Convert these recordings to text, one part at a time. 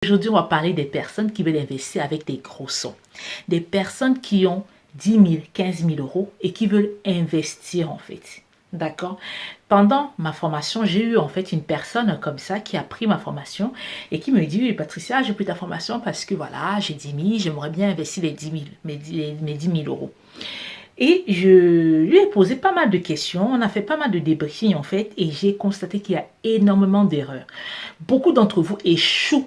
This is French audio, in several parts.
Aujourd'hui, on va parler des personnes qui veulent investir avec des gros sons. Des personnes qui ont 10 000, 15 000 euros et qui veulent investir en fait. D'accord? Pendant ma formation, j'ai eu en fait une personne comme ça qui a pris ma formation et qui me dit: oui, Patricia, j'ai pris ta formation parce que voilà, j'ai 10 000, j'aimerais bien investir les 10 000, mes 10 000 euros. Et je lui ai posé pas mal de questions, on a fait pas mal de débriefing en fait et j'ai constaté qu'il y a énormément d'erreurs. Beaucoup d'entre vous échouent.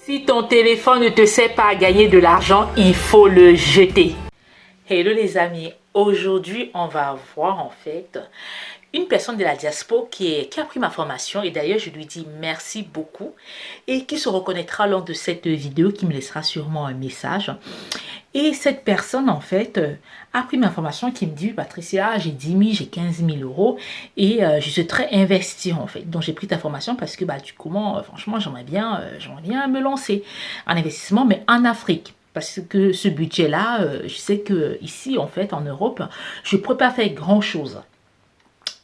Si ton téléphone ne te sert pas à gagner de l'argent, il faut le jeter. Hello les amis, aujourd'hui on va voir en fait une personne de la diaspora qui a pris ma formation et d'ailleurs je lui dis merci beaucoup et qui se reconnaîtra lors de cette vidéo, qui me laissera sûrement un message. Et cette personne en fait a pris ma formation, qui me dit: Patricia, j'ai 10 000, j'ai 15 000 euros et je souhaiterais investir en fait. Donc j'ai pris ta formation parce que du coup, franchement, j'aimerais bien me lancer en investissement, mais en Afrique. Parce que ce budget-là, je sais que ici en fait en Europe, je ne pourrais pas faire grand-chose.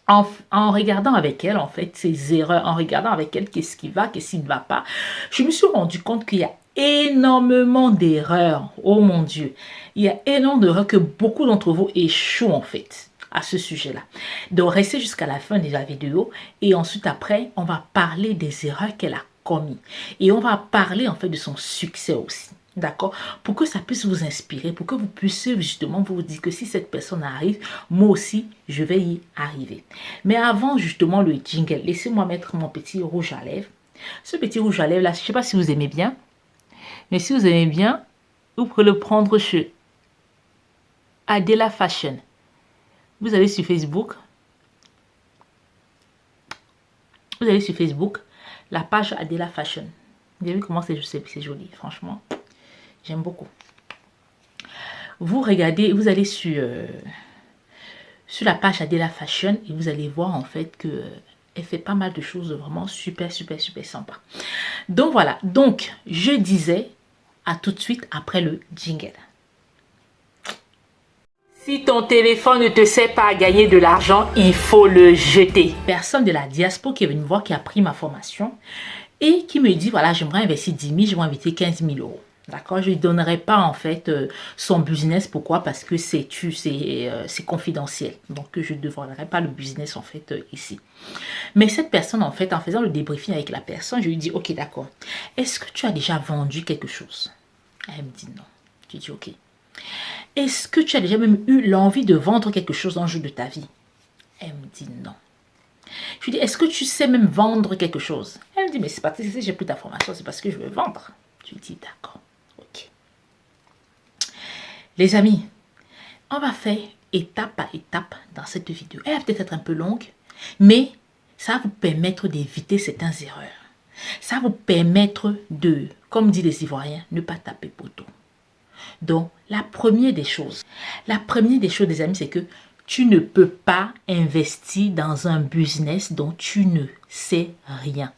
En regardant avec elle, en fait, ses erreurs, en regardant avec elle qu'est-ce qui va, qu'est-ce qui ne va pas, je me suis rendu compte qu'il y a énormément d'erreurs. Oh mon Dieu, il y a énormément d'erreurs que beaucoup d'entre vous échouent en fait à ce sujet-là. Donc, restez jusqu'à la fin de la vidéo et ensuite après, on va parler des erreurs qu'elle a commises et on va parler en fait de son succès aussi. D'accord? Pour que ça puisse vous inspirer, pour que vous puissiez justement vous dire que si cette personne arrive, moi aussi, je vais y arriver. Mais avant justement le jingle, laissez-moi mettre mon petit rouge à lèvres. Ce petit rouge à lèvres là, je ne sais pas si vous aimez bien, mais si vous aimez bien, vous pouvez le prendre chez Adela Fashion. Vous allez sur Facebook. Vous allez sur Facebook, la page Adela Fashion. Vous avez vu comment c'est joli, franchement. J'aime beaucoup. Vous regardez, vous allez sur la page Adela Fashion et vous allez voir en fait que elle fait pas mal de choses vraiment super sympa. Donc voilà, donc je disais à tout de suite après le jingle. Si ton téléphone ne te sert pas à gagner de l'argent, il faut le jeter. Personne de la diaspora qui est venue me voir, qui a pris ma formation et qui me dit: voilà, j'aimerais investir 10 000, j'aimerais investir 15 000 euros. D'accord, je ne lui donnerai pas en fait son business. Pourquoi? Parce que c'est confidentiel. Donc je ne dévoilerai pas le business en fait ici. Mais cette personne en fait, en faisant le débriefing avec la personne, je lui dis: ok, d'accord. Est-ce que tu as déjà vendu quelque chose? Elle me dit non. Je dis: ok. Est-ce que tu as déjà même eu l'envie de vendre quelque chose un jour de ta vie? Elle me dit non. Je lui dis: est-ce que tu sais même vendre quelque chose? Elle me dit: mais c'est pas si j'ai pris ta formation, c'est parce que je veux vendre. Je lui dis: d'accord. Ok. Les amis, on va faire étape par étape dans cette vidéo. Elle va peut-être être un peu longue, mais ça va vous permettre d'éviter certaines erreurs. Ça va vous permettre de, comme disent les Ivoiriens, ne pas taper poteau. Donc, la première des choses, les amis, c'est que tu ne peux pas investir dans un business dont tu ne sais rien.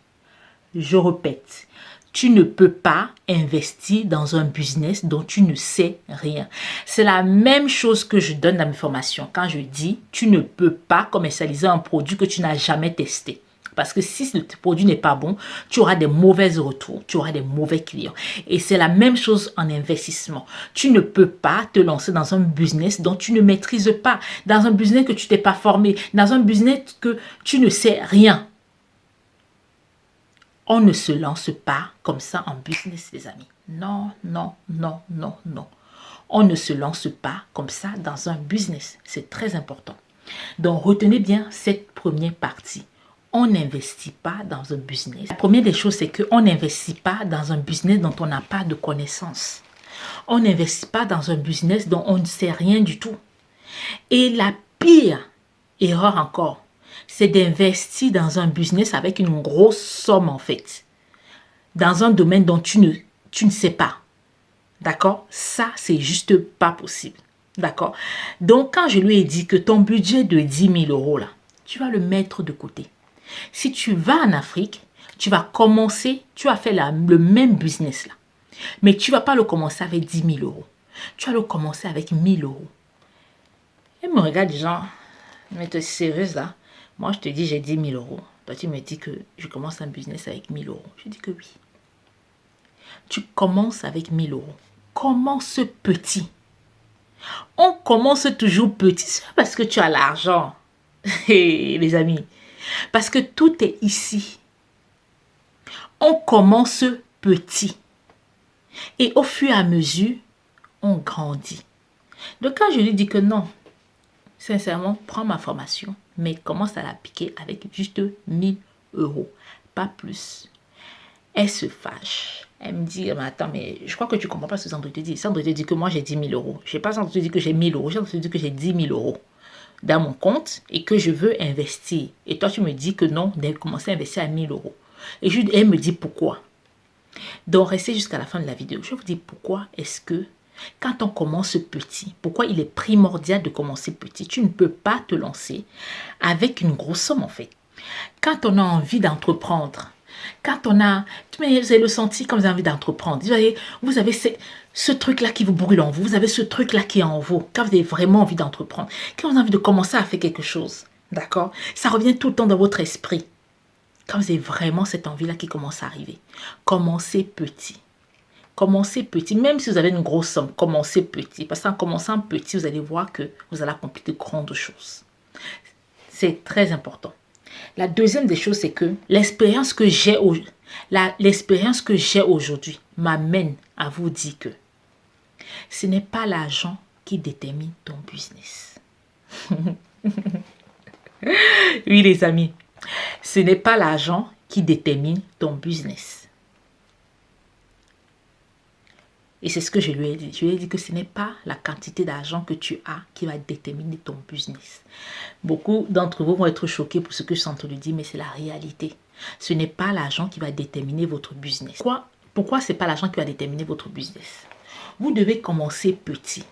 Je répète, tu ne peux pas investir dans un business dont tu ne sais rien. C'est la même chose que je donne dans mes formations quand je dis: tu ne peux pas commercialiser un produit que tu n'as jamais testé. Parce que si le produit n'est pas bon, tu auras des mauvais retours, tu auras des mauvais clients. Et c'est la même chose en investissement. Tu ne peux pas te lancer dans un business dont tu ne maîtrises pas, dans un business que tu t'es pas formé, dans un business que tu ne sais rien. On ne se lance pas comme ça en business, les amis. Non. On ne se lance pas comme ça dans un business. C'est très important. Donc, retenez bien cette première partie. On n'investit pas dans un business. La première des choses, c'est qu'on n'investit pas dans un business dont on n'a pas de connaissances. On n'investit pas dans un business dont on ne sait rien du tout. Et la pire erreur encore, c'est d'investir dans un business avec une grosse somme en fait. Dans un domaine dont tu ne sais pas. D'accord? Ça, c'est juste pas possible. D'accord? Donc, quand je lui ai dit que ton budget de 10 000 euros là, tu vas le mettre de côté. Si tu vas en Afrique, tu vas commencer, tu vas faire le même business là. Mais tu ne vas pas le commencer avec 10 000 euros. Tu vas le commencer avec 1 000 euros. Elle me regarde genre: mais tu es sérieuse là? Moi, je te dis, j'ai 10 000 euros. Toi, tu me dis que je commence un business avec 1 000 euros. Je dis que oui. Tu commences avec 1000 euros. Commence petit. On commence toujours petit. C'est pas parce que tu as l'argent, les amis. Parce que tout est ici. On commence petit. Et au fur et à mesure, on grandit. Donc quand je lui dis que non, sincèrement, prends ma formation, mais commence à l'appliquer avec juste 1000 euros, pas plus. Elle se fâche. Elle me dit, mais attends, mais je crois que tu ne comprends pas ce que Sandrine te dit. Sandrine te dit que moi j'ai 10 000 euros. Je n'ai pas Sandrine te dit que j'ai 1000 euros. Sandrine te dit que j'ai 10 000 euros dans mon compte et que je veux investir. Et toi, tu me dis que non, de commencer à investir à 1000 euros. Et elle me dit pourquoi. Donc, restez jusqu'à la fin de la vidéo. Je vous dis pourquoi est-ce que quand on commence petit, pourquoi il est primordial de commencer petit. Tu ne peux pas te lancer avec une grosse somme en fait. Quand on a envie d'entreprendre, quand on a, vous avez le senti quand vous avez envie d'entreprendre, vous avez ce truc-là qui vous brûle en vous, vous avez ce truc-là qui est en vous, quand vous avez vraiment envie d'entreprendre, quand vous avez envie de commencer à faire quelque chose, d'accord? Ça revient tout le temps dans votre esprit. Quand vous avez vraiment cette envie-là qui commence à arriver, commencez petit. Commencez petit, même si vous avez une grosse somme, commencez petit. Parce qu'en commençant petit, vous allez voir que vous allez accomplir de grandes choses. C'est très important. La deuxième des choses, c'est que l'expérience que j'ai aujourd'hui m'amène à vous dire que ce n'est pas l'argent qui détermine ton business. Oui, les amis, ce n'est pas l'argent qui détermine ton business. Et c'est ce que je lui ai dit. Je lui ai dit que ce n'est pas la quantité d'argent que tu as qui va déterminer ton business. Beaucoup d'entre vous vont être choqués pour ce que je suis en train de dire, mais c'est la réalité. Ce n'est pas l'argent qui va déterminer votre business. Pourquoi ce n'est pas l'argent qui va déterminer votre business? Vous devez commencer petit.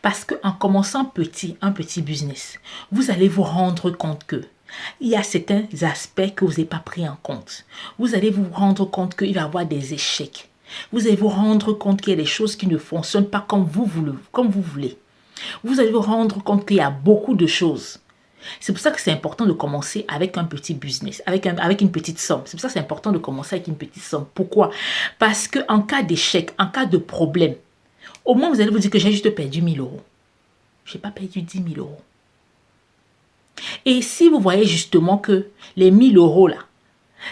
Parce qu'en commençant petit, un petit business, vous allez vous rendre compte que il y a certains aspects que vous n'avez pas pris en compte. Vous allez vous rendre compte qu'il va y avoir des échecs. Vous allez vous rendre compte qu'il y a des choses qui ne fonctionnent pas comme vous voulez. Vous allez vous rendre compte qu'il y a beaucoup de choses. C'est pour ça que c'est important de commencer avec un petit business, avec une petite somme. C'est pour ça que c'est important de commencer avec une petite somme. Pourquoi? Parce qu'en cas d'échec, en cas de problème, au moins vous allez vous dire que j'ai juste perdu 1000 euros. Je n'ai pas perdu 10 000 euros. Et si vous voyez justement que les 1000 euros là,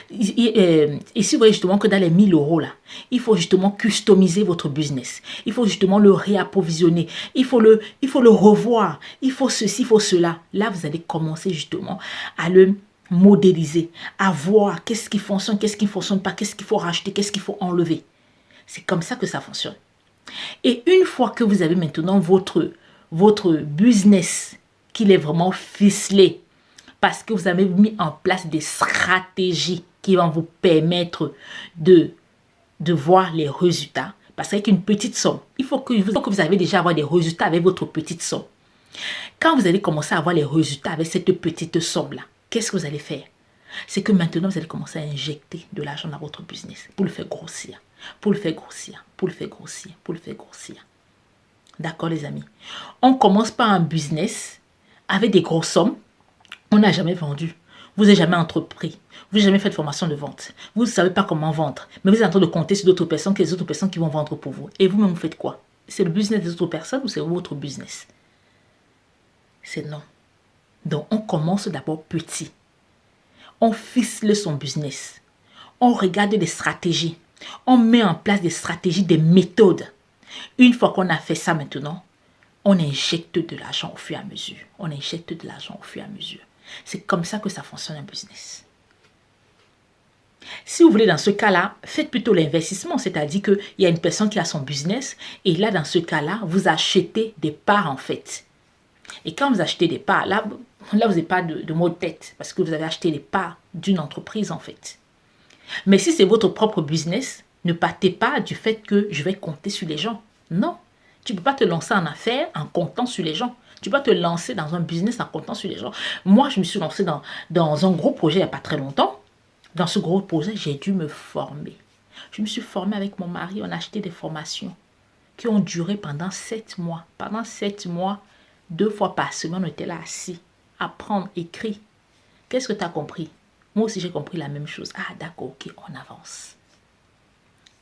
et si vous voyez justement que dans les 1000 euros là, il faut justement customiser votre business. Il faut justement le réapprovisionner. Il faut le revoir. Il faut ceci, il faut cela. Là, vous allez commencer justement à le modéliser, à voir qu'est-ce qui fonctionne, qu'est-ce qui ne fonctionne pas, qu'est-ce qu'il faut racheter, qu'est-ce qu'il faut enlever. C'est comme ça que ça fonctionne. Et une fois que vous avez maintenant votre business, qu'il est vraiment ficelé, parce que vous avez mis en place des stratégies qui vont vous permettre de voir les résultats. Parce qu'avec une petite somme, il faut que vous avez déjà avoir des résultats avec votre petite somme. Quand vous allez commencer à avoir les résultats avec cette petite somme-là, qu'est-ce que vous allez faire? C'est que maintenant, vous allez commencer à injecter de l'argent dans votre business pour le faire grossir, pour le faire grossir, pour le faire grossir, pour le faire grossir. D'accord, les amis? On commence par un business avec des grosses sommes. On n'a jamais vendu. Vous n'avez jamais entrepris. Vous n'avez jamais fait de formation de vente. Vous ne savez pas comment vendre. Mais vous êtes en train de compter sur d'autres personnes, que les autres personnes qui vont vendre pour vous. Et vous-même, vous faites quoi? C'est le business des autres personnes ou c'est votre business? C'est non. Donc, on commence d'abord petit. On ficelé son business. On regarde des stratégies. On met en place des stratégies, des méthodes. Une fois qu'on a fait ça maintenant, on injecte de l'argent au fur et à mesure. On injecte de l'argent au fur et à mesure. C'est comme ça que ça fonctionne un business. Si vous voulez, dans ce cas-là, faites plutôt l'investissement. C'est-à-dire qu'il y a une personne qui a son business et là, dans ce cas-là, vous achetez des parts en fait. Et quand vous achetez des parts, là vous n'avez pas de mot de tête parce que vous avez acheté les parts d'une entreprise en fait. Mais si c'est votre propre business, ne partez pas du fait que je vais compter sur les gens. Non, tu ne peux pas te lancer en affaires en comptant sur les gens. Tu peux pas te lancer dans un business en comptant sur les gens. Moi, je me suis lancée dans un gros projet il n'y a pas très longtemps. Dans ce gros projet, j'ai dû me former. Je me suis formée avec mon mari. On a acheté des formations qui ont duré pendant 7 mois. Pendant 7 mois, 2 fois par semaine, on était là assis, apprendre, écrire. Qu'est-ce que tu as compris? Moi aussi, j'ai compris la même chose. Ah, d'accord, ok, on avance.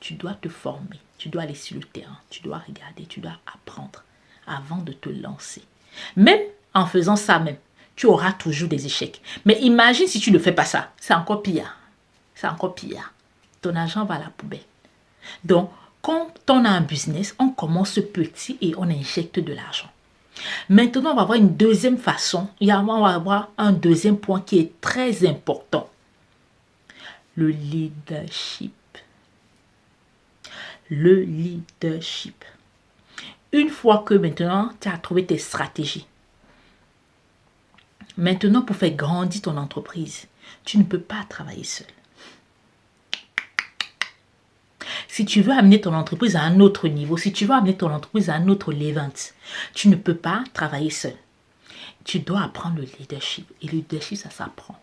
tu dois te former, tu dois aller sur le terrain, tu dois regarder, tu dois apprendre avant de te lancer. Même en faisant ça même, tu auras toujours des échecs. Mais imagine si tu ne fais pas ça, c'est encore pire. C'est encore pire. Ton argent va à la poubelle. Donc, quand on a un business, on commence petit et on injecte de l'argent. Maintenant, on va voir une deuxième façon. On va avoir un deuxième point qui est très important. Le leadership. Le leadership. Une fois que maintenant, tu as trouvé tes stratégies. Maintenant, pour faire grandir ton entreprise, tu ne peux pas travailler seul. Si tu veux amener ton entreprise à un autre niveau, si tu veux amener ton entreprise à un autre level, tu ne peux pas travailler seul. Tu dois apprendre le leadership. Et le leadership, ça s'apprend.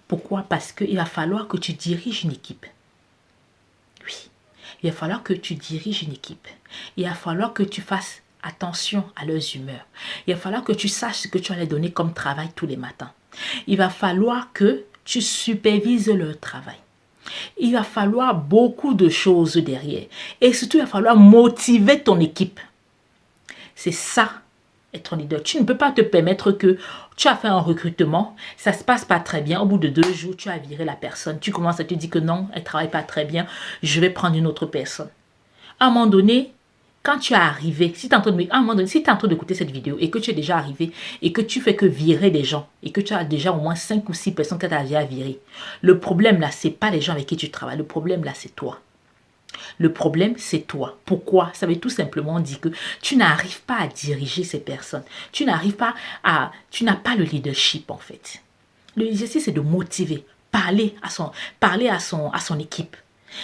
Pourquoi? Parce qu'il va falloir que tu diriges une équipe. Oui. Il va falloir que tu diriges une équipe. Il va falloir que tu fasses attention à leurs humeurs. Il va falloir que tu saches ce que tu vas leur donner comme travail tous les matins. Il va falloir que tu supervises leur travail. Il va falloir beaucoup de choses derrière. Et surtout, il va falloir motiver ton équipe. C'est ça, être un leader. Tu ne peux pas te permettre que tu as fait un recrutement, ça ne se passe pas très bien. Au bout de 2 jours, tu as viré la personne. Tu commences à te dire que non, elle ne travaille pas très bien. Je vais prendre une autre personne. À un moment donné, quand tu es arrivé, si tu es en train d'écouter cette vidéo et que tu es déjà arrivé et que tu fais que virer des gens et que tu as déjà au moins 5 ou 6 personnes que tu as déjà virées, le problème là, ce n'est pas les gens avec qui tu travailles. Le problème là, c'est toi. Le problème, c'est toi. Pourquoi? Ça veut tout simplement dire que tu n'arrives pas à diriger ces personnes. Tu n'as pas le leadership en fait. Le leadership, c'est de motiver, parler à son équipe.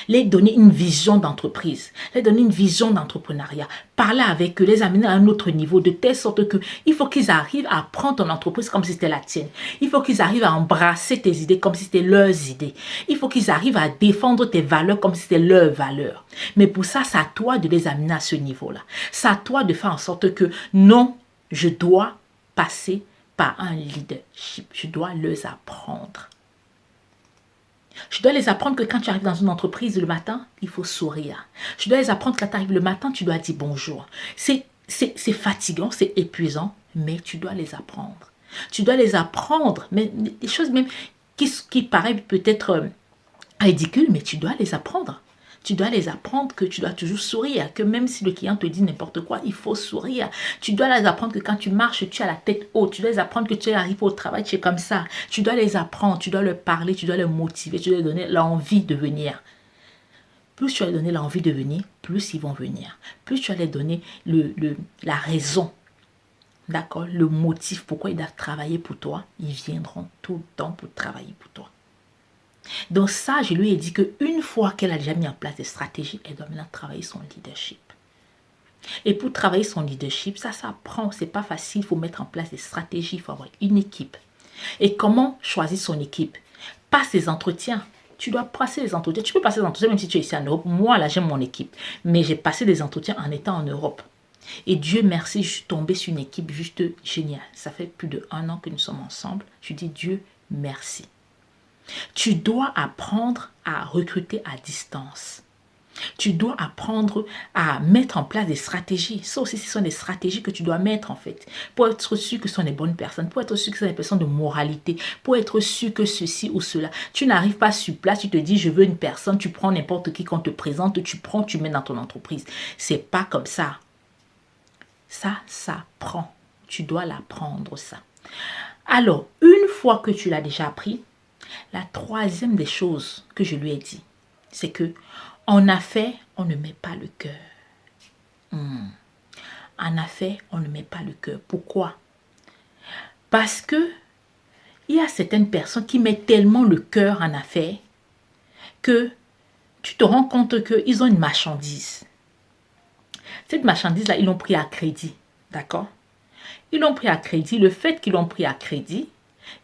Les donner une vision d'entreprise, les donner une vision d'entrepreneuriat, parler avec eux, les amener à un autre niveau de telle sorte que il faut qu'ils arrivent à prendre ton entreprise comme si c'était la tienne. Il faut qu'ils arrivent à embrasser tes idées comme si c'était leurs idées. Il faut qu'ils arrivent à défendre tes valeurs comme si c'était leurs valeurs. Mais pour ça, c'est à toi de les amener à ce niveau-là. C'est à toi de faire en sorte que non, je dois passer par un leadership. Je dois les apprendre. Je dois les apprendre que quand tu arrives dans une entreprise le matin, il faut sourire. Je dois les apprendre que quand tu arrives le matin, tu dois dire bonjour. C'est fatigant, c'est épuisant, mais tu dois les apprendre. Tu dois les apprendre, mais des choses même qui paraissent peut-être ridicules, mais tu dois les apprendre. Tu dois les apprendre que tu dois toujours sourire, que même si le client te dit n'importe quoi, il faut sourire. Tu dois les apprendre que quand tu marches, tu as la tête haute. Tu dois les apprendre que tu arrives au travail, tu es comme ça. Tu dois les apprendre, tu dois leur parler, tu dois les motiver, tu dois leur donner l'envie de venir. Plus tu vas leur donner l'envie de venir, plus ils vont venir. Plus tu vas leur donner la raison, d'accord, le motif pourquoi ils doivent travailler pour toi, ils viendront tout le temps pour travailler pour toi. Donc ça, je lui ai dit qu'une fois qu'elle a déjà mis en place des stratégies, elle doit maintenant travailler son leadership. Et pour travailler son leadership, ça s'apprend, c'est pas facile, il faut mettre en place des stratégies, il faut avoir une équipe. Et comment choisir son équipe? Passe des entretiens. Tu dois passer des entretiens. Tu peux passer des entretiens même si tu es ici en Europe. Moi, là, j'aime mon équipe. Mais j'ai passé des entretiens en étant en Europe. Et Dieu merci, je suis tombée sur une équipe juste géniale. Ça fait plus d'1 an que nous sommes ensemble. Je dis Dieu merci. Tu dois apprendre à recruter à distance. Tu dois apprendre à mettre en place des stratégies. Ça aussi, ce sont des stratégies que tu dois mettre en fait. Pour être sûr que ce sont des bonnes personnes, pour être sûr que ce sont des personnes de moralité, pour être sûr que ceci ou cela. Tu n'arrives pas sur place, tu te dis je veux une personne, tu prends n'importe qui qu'on te présente, tu prends, tu mets dans ton entreprise. C'est pas comme ça. Ça prend. Tu dois l'apprendre ça. Alors, une fois que tu l'as déjà appris, la troisième des choses que je lui ai dit, c'est que en affaires, on ne met pas le cœur. En affaires, on ne met pas le cœur. Pourquoi? Parce que il y a certaines personnes qui mettent tellement le cœur en affaires que tu te rends compte qu'ils ont une marchandise. Cette marchandise-là, ils l'ont pris à crédit. D'accord? Ils l'ont pris à crédit. Le fait qu'ils l'ont pris à crédit,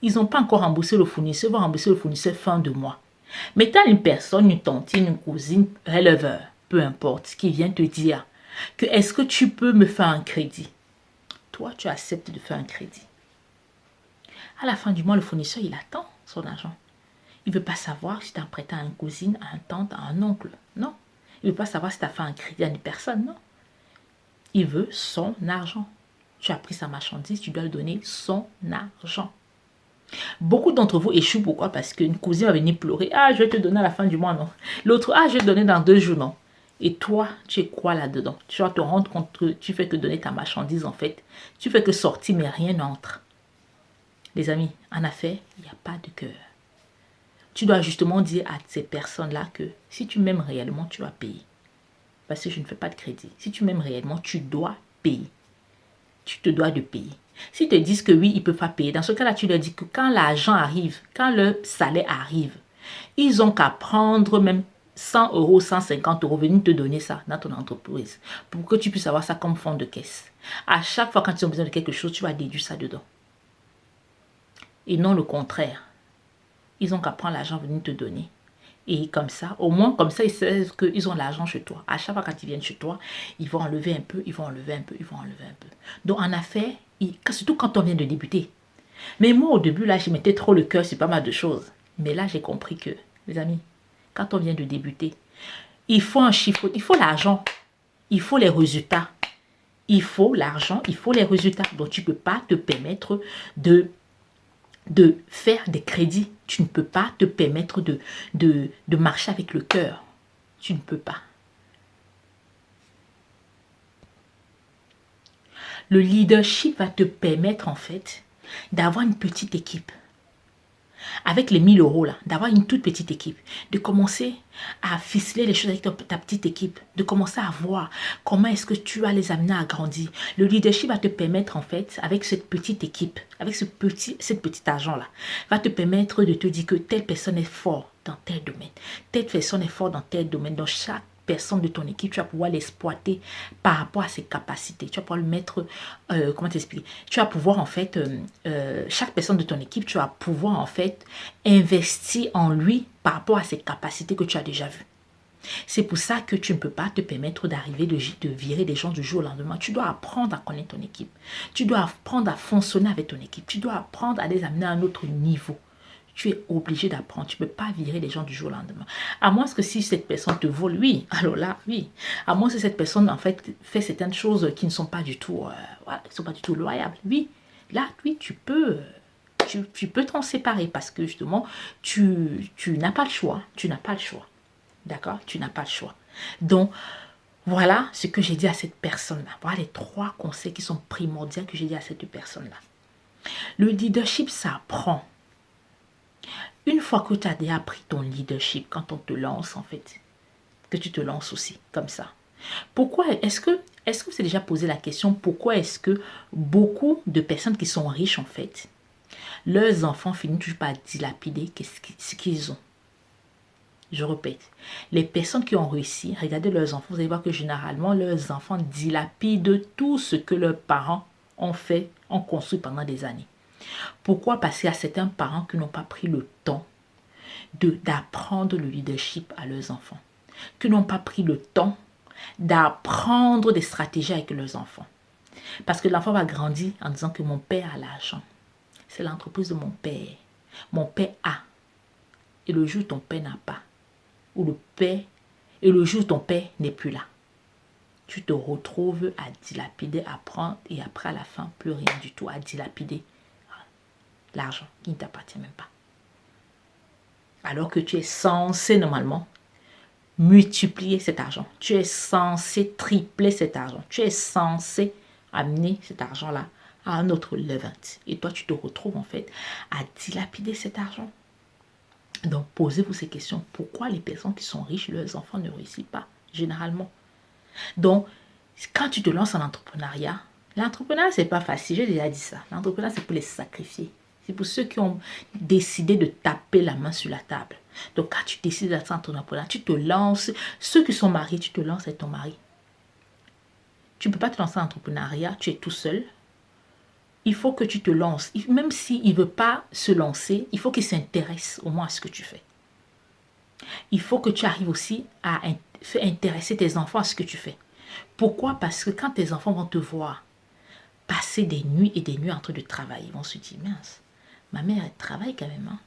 ils n'ont pas encore remboursé le fournisseur. Ils vont rembourser le fournisseur fin de mois. Mais tu as une personne, une tantine, une cousine, releveur, peu importe, qui vient te dire que est-ce que tu peux me faire un crédit? Toi, tu acceptes de faire un crédit. À la fin du mois, le fournisseur, il attend son argent. Il ne veut pas savoir si tu as prêté à une cousine, à une tante, à un oncle. Non. Il ne veut pas savoir si tu as fait un crédit à une personne, non. Il veut son argent. Tu as pris sa marchandise, tu dois lui donner son argent. Beaucoup d'entre vous échouent. Pourquoi? Parce qu'une cousine va venir pleurer. Ah, je vais te donner à la fin du mois, non. L'autre, ah, je vais te donner dans 2 jours, non. Et toi, tu es quoi là-dedans? Tu vas te rendre compte que tu fais que donner ta marchandise, en fait. Tu fais que sortir, mais rien n'entre. Les amis, en affaires, il n'y a pas de cœur. Tu dois justement dire à ces personnes-là que si tu m'aimes réellement, tu vas payer. Parce que je ne fais pas de crédit. Si tu m'aimes réellement, tu dois payer. Tu te dois de payer. S'ils te disent que oui, ils ne peuvent pas payer, dans ce cas-là, tu leur dis que quand l'argent arrive, quand le salaire arrive, ils ont qu'à prendre même 100 euros, 150 euros, venir te donner ça dans ton entreprise pour que tu puisses avoir ça comme fonds de caisse. À chaque fois quand ils ont besoin de quelque chose, tu vas déduire ça dedans. Et non le contraire. Ils ont qu'à prendre l'argent, venir te donner. Et comme ça, au moins comme ça, ils savent qu'ils ont l'argent chez toi. À chaque fois quand ils viennent chez toi, ils vont enlever un peu, ils vont enlever un peu, ils vont enlever un peu. Donc en affaires, surtout quand on vient de débuter. Mais moi au début, là, je mettais trop le cœur sur pas mal de choses. Mais là, j'ai compris que, les amis, quand on vient de débuter, il faut un chiffre, il faut l'argent, il faut les résultats. Il faut l'argent, il faut les résultats. Donc tu ne peux pas te permettre de faire des crédits. Tu ne peux pas te permettre de marcher avec le cœur. Tu ne peux pas. Le leadership va te permettre en fait d'avoir une petite équipe. Avec les 1000 euros là, d'avoir une toute petite équipe, de commencer à ficeler les choses avec ta petite équipe, de commencer à voir comment est-ce que tu vas les amener à grandir. Le leadership va te permettre en fait, avec cette petite équipe, avec cette petit argent là, va te permettre de te dire que telle personne est forte dans tel domaine, telle personne est forte dans tel domaine. Dans chaque personne de ton équipe, tu vas pouvoir l'exploiter par rapport à ses capacités. Tu vas pouvoir le mettre, comment t'expliquer? Tu vas pouvoir en fait, chaque personne de ton équipe, tu vas pouvoir en fait investir en lui par rapport à ses capacités que tu as déjà vues. C'est pour ça que tu ne peux pas te permettre d'arriver de virer des gens du jour au lendemain. Tu dois apprendre à connaître ton équipe. Tu dois apprendre à fonctionner avec ton équipe. Tu dois apprendre à les amener à un autre niveau. Tu es obligé d'apprendre. Tu ne peux pas virer les gens du jour au lendemain. À moins que si cette personne te vole, oui. Alors là, oui. À moins que cette personne, en fait, fait certaines choses qui ne sont pas du tout, voilà, qui sont pas du tout loyables. Oui. Là, oui, tu peux t'en séparer parce que justement, tu n'as pas le choix. Tu n'as pas le choix. D'accord? Tu n'as pas le choix. Donc, voilà ce que j'ai dit à cette personne-là. Voilà les 3 conseils qui sont primordiaux que j'ai dit à cette personne-là. Le leadership, ça apprend. Une fois que tu as déjà appris ton leadership, quand on te lance en fait, que tu te lances aussi comme ça. Pourquoi est-ce que vous avez déjà posé la question, pourquoi est-ce que beaucoup de personnes qui sont riches en fait, leurs enfants finissent toujours par dilapider ce qu'ils ont? Je répète, les personnes qui ont réussi, regardez leurs enfants, vous allez voir que généralement leurs enfants dilapident tout ce que leurs parents ont fait, ont construit pendant des années. Pourquoi? Parce qu'il y a certains parents qui n'ont pas pris le temps d'apprendre le leadership à leurs enfants, qui n'ont pas pris le temps d'apprendre des stratégies avec leurs enfants. Parce que l'enfant va grandir en disant que mon père a l'argent. C'est l'entreprise de mon père. Mon père a. Et le jour où ton père n'a pas, ou le jour où ton père n'est plus là, tu te retrouves à dilapider, à prendre et après à la fin, plus rien du tout, à dilapider l'argent qui ne t'appartient même pas. Alors que tu es censé normalement multiplier cet argent. Tu es censé tripler cet argent. Tu es censé amener cet argent-là à un autre level. Et toi, tu te retrouves en fait à dilapider cet argent. Donc, posez-vous ces questions. Pourquoi les personnes qui sont riches, leurs enfants ne réussissent pas, généralement? Donc, quand tu te lances en entrepreneuriat, l'entrepreneuriat, c'est pas facile. J'ai déjà dit ça. L'entrepreneuriat, c'est pour les sacrifier. C'est pour ceux qui ont décidé de taper la main sur la table. Donc, quand tu décides d'être entrepreneur, tu te lances. Ceux qui sont mariés, tu te lances avec ton mari. Tu ne peux pas te lancer en entrepreneuriat, tu es tout seul. Il faut que tu te lances. Même s'il ne veut pas se lancer, il faut qu'il s'intéresse au moins à ce que tu fais. Il faut que tu arrives aussi à faire intéresser tes enfants à ce que tu fais. Pourquoi? Parce que quand tes enfants vont te voir passer des nuits et des nuits en train de travailler, ils vont se dire, mince, ma mère, elle travaille quand même. Hein?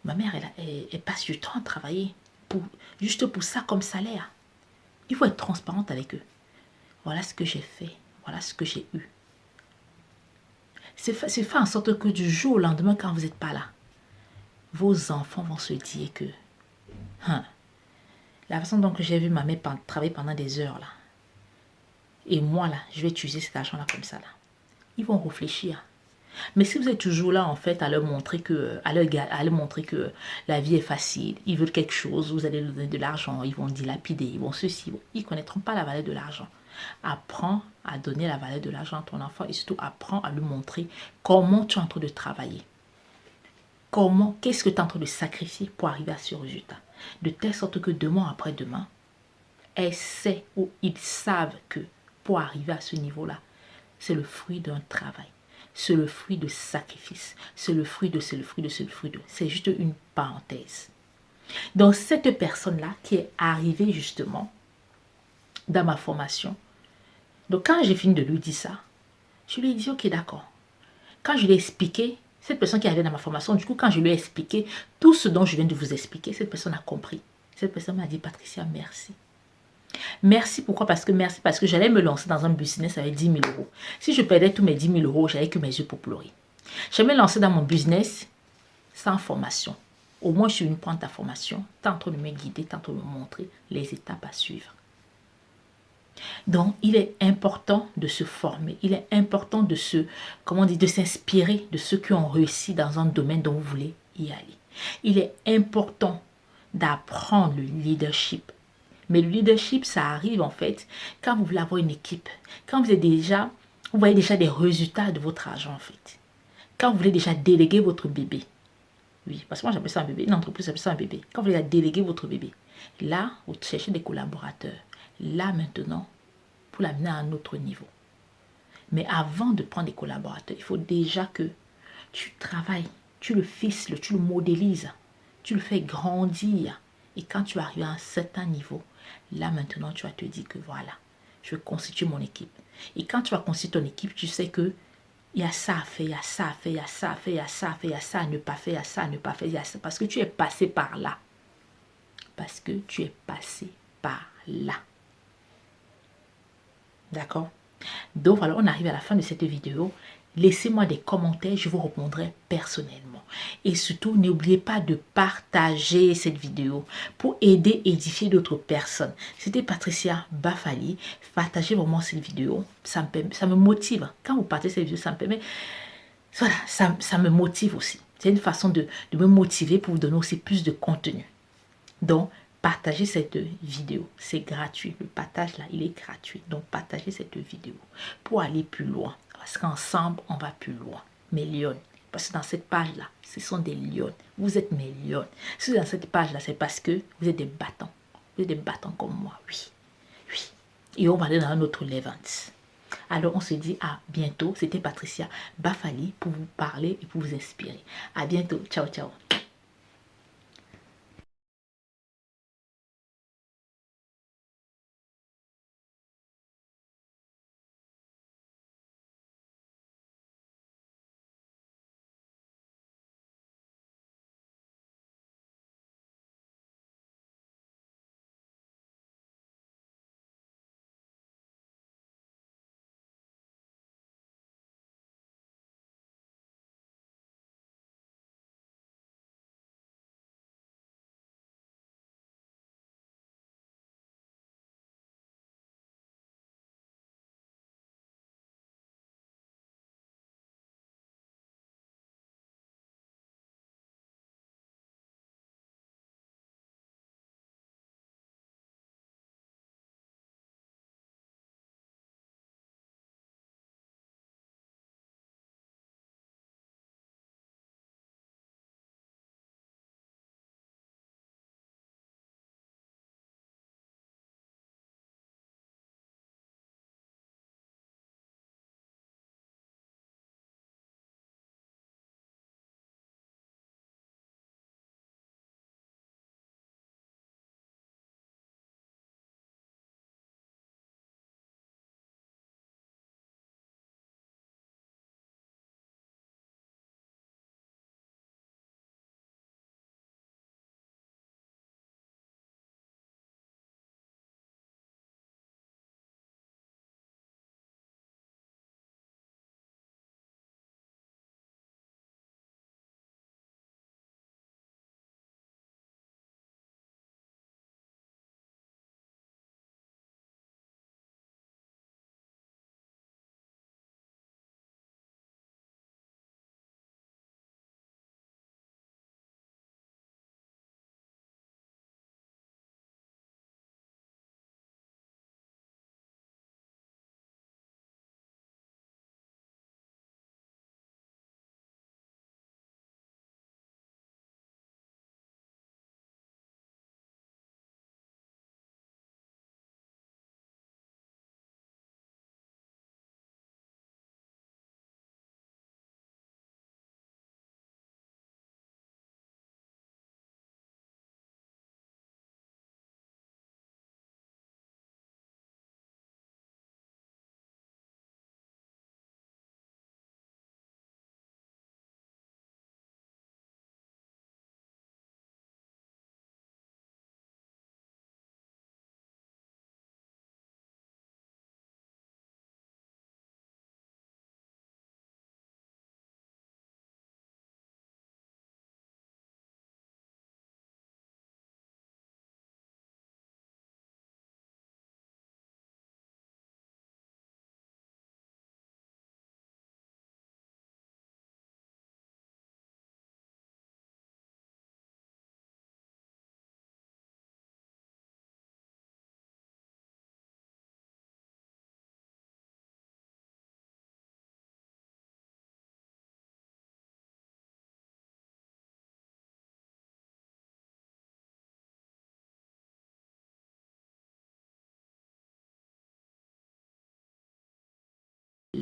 Ma mère, elle passe du temps à travailler juste pour ça comme salaire. Il faut être transparente avec eux. Voilà ce que j'ai fait. Voilà ce que j'ai eu. C'est fait en sorte que du jour au lendemain, quand vous n'êtes pas là, vos enfants vont se dire que hein, la façon dont j'ai vu ma mère travailler pendant des heures là, et moi là, je vais utiliser cet argent là comme ça là. Ils vont réfléchir. Mais si vous êtes toujours là en fait à leur montrer que, à leur montrer que la vie est facile, ils veulent quelque chose, vous allez leur donner de l'argent, ils vont dilapider, ils vont ceci, ils ne connaîtront pas la valeur de l'argent. Apprends à donner la valeur de l'argent à ton enfant et surtout apprends à lui montrer comment tu es en train de travailler. Qu'est-ce que tu es en train de sacrifier pour arriver à ce résultat. De telle sorte que demain après demain, elle sait ou ils savent que pour arriver à ce niveau-là, c'est le fruit d'un travail. C'est le fruit de sacrifice. C'est le fruit de, c'est le fruit de, c'est le fruit de. C'est juste une parenthèse. Donc cette personne-là qui est arrivée justement dans ma formation, donc quand j'ai fini de lui dire ça, je lui ai dit ok d'accord. Quand je lui ai expliqué, cette personne qui arrivait dans ma formation, du coup quand je lui ai expliqué tout ce dont je viens de vous expliquer, cette personne a compris. Cette personne m'a dit Patricia merci. Merci, pourquoi? Parce que j'allais me lancer dans un business avec 10 000 euros. Si je perdais tous mes 10 000 euros, j'avais que mes yeux pour pleurer. Je me lancer dans mon business sans formation. Au moins, je suis une pointe à formation. Tu es en train de me guider, tu es en train de me montrer les étapes à suivre. Donc, il est important de se former. Il est important de de s'inspirer de ceux qui ont réussi dans un domaine dont vous voulez y aller. Il est important d'apprendre le leadership. Mais le leadership, ça arrive en fait quand vous voulez avoir une équipe. Quand vous voyez déjà des résultats de votre argent en fait. Quand vous voulez déjà déléguer votre bébé. Oui, parce que moi j'appelle ça un bébé. Une entreprise, j'appelle ça un bébé. Quand vous voulez déléguer votre bébé. Là, vous cherchez des collaborateurs. Là maintenant, pour l'amener à un autre niveau. Mais avant de prendre des collaborateurs, il faut déjà que tu travailles, tu le ficeles, tu le modélises, tu le fais grandir. Et quand tu arrives à un certain niveau, là maintenant tu vas te dire que voilà, je vais constituer mon équipe. Et quand tu vas constituer ton équipe, tu sais que il y a ça à faire, il y a ça à faire, il y a ça à faire, il y a ça à faire, il y a ça à ne pas faire, il y a ça à ne pas faire, il y a ça, parce que tu es passé par là. Parce que tu es passé par là. D'accord? Donc voilà, on arrive à la fin de cette vidéo. Laissez-moi des commentaires, je vous répondrai personnellement. Et surtout, n'oubliez pas de partager cette vidéo pour aider, édifier d'autres personnes. C'était Patricia Bafali. Partagez vraiment cette vidéo. Ça me motive. Quand vous partagez cette vidéo, ça me permet... Voilà, ça me motive aussi. C'est une façon de me motiver pour vous donner aussi plus de contenu. Donc, partagez cette vidéo. C'est gratuit. Le partage là, il est gratuit. Donc, partagez cette vidéo pour aller plus loin. Parce qu'ensemble, on va plus loin. Mes lions. Parce que dans cette page-là, ce sont des lions. Vous êtes mes lions. Si vous êtes dans cette page-là, c'est parce que vous êtes des battants. Vous êtes des battants comme moi. Oui. Oui. Et on va aller dans un autre event. Alors, on se dit à bientôt. C'était Patricia Bafali pour vous parler et pour vous inspirer. À bientôt. Ciao, ciao.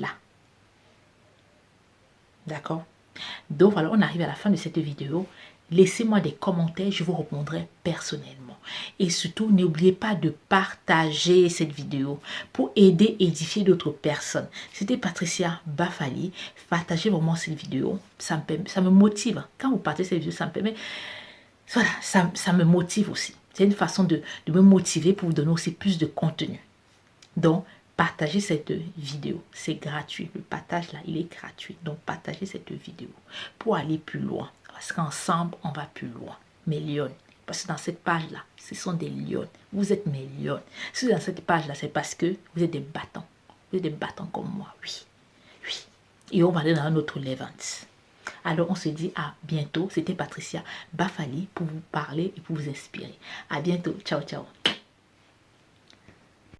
là. D'accord? Donc voilà, on arrive à la fin de cette vidéo. Laissez-moi des commentaires, je vous répondrai personnellement. Et surtout, n'oubliez pas de partager cette vidéo pour aider, édifier d'autres personnes. C'était Patricia Bafali. Partagez vraiment cette vidéo. Ça me motive. Quand vous partagez cette vidéo, ça me permet... Voilà, ça me motive aussi. C'est une façon de me motiver pour vous donner aussi plus de contenu. Donc, partagez cette vidéo. C'est gratuit. Le partage là, il est gratuit. Donc, partagez cette vidéo pour aller plus loin. Parce qu'ensemble, on va plus loin. Mes lions. Parce que dans cette page-là, ce sont des lions. Vous êtes mes lions. Si vous êtes dans cette page-là, c'est parce que vous êtes des battants. Vous êtes des battants comme moi. Oui. Oui. Et on va aller dans un autre event. Alors, on se dit à bientôt. C'était Patricia Bafali pour vous parler et pour vous inspirer. À bientôt. Ciao, ciao.